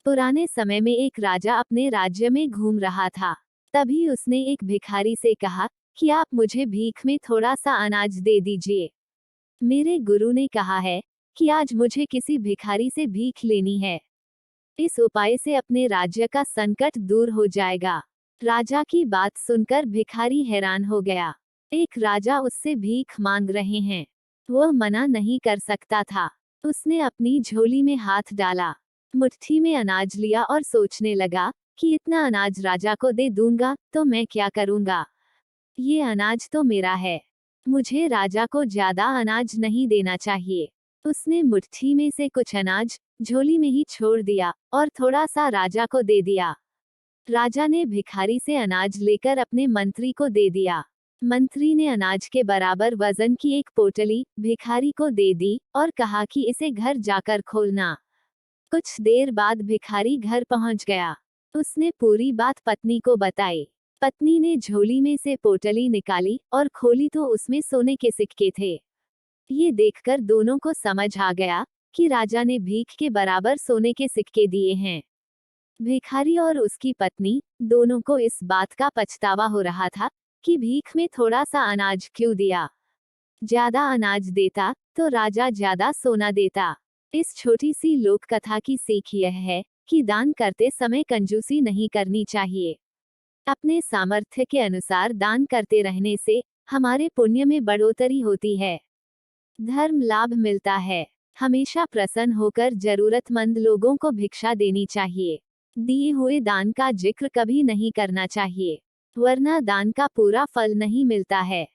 पुराने समय में एक राजा अपने राज्य में घूम रहा था। तभी उसने एक भिखारी से कहा कि आप मुझे भीख में थोड़ा सा अनाज दे दीजिए। मेरे गुरु ने कहा है कि आज मुझे किसी भिखारी से भीख लेनी है। इस उपाय से अपने राज्य का संकट दूर हो जाएगा। राजा की बात सुनकर भिखारी हैरान हो गया। एक राजा उससे भीख मांग रहे हैं, वह मना नहीं कर सकता था। उसने अपनी झोली में हाथ डाला, मुट्ठी में अनाज लिया और सोचने लगा कि इतना अनाज राजा को दे दूंगा तो मैं क्या करूंगा। ये अनाज तो मेरा है, मुझे राजा को ज्यादा अनाज नहीं देना चाहिए। उसने मुट्ठी में से कुछ अनाज झोली में ही छोड़ दिया और थोड़ा सा राजा को दे दिया। राजा ने भिखारी से अनाज लेकर अपने मंत्री को दे दिया। मंत्री ने अनाज के बराबर वजन की एक पोटली भिखारी को दे दी और कहा कि इसे घर जाकर खोलना। कुछ देर बाद भिखारी घर पहुंच गया। उसने पूरी बात पत्नी को बताई। पत्नी ने झोली में से पोटली निकाली और खोली तो उसमें सोने के सिक्के थे। ये देखकर दोनों को समझ आ गया कि राजा ने भीख के बराबर सोने के सिक्के दिए हैं। भिखारी और उसकी पत्नी दोनों को इस बात का पछतावा हो रहा था कि भीख में थोड़ा सा अनाज क्यों दिया। ज्यादा अनाज देता तो राजा ज्यादा सोना देता। इस छोटी सी लोक कथा की सीख यह है कि दान करते समय कंजूसी नहीं करनी चाहिए। अपने सामर्थ्य के अनुसार दान करते रहने से हमारे पुण्य में बढ़ोतरी होती है, धर्म लाभ मिलता है। हमेशा प्रसन्न होकर जरूरतमंद लोगों को भिक्षा देनी चाहिए। दिए हुए दान का जिक्र कभी नहीं करना चाहिए, वरना दान का पूरा फल नहीं मिलता है।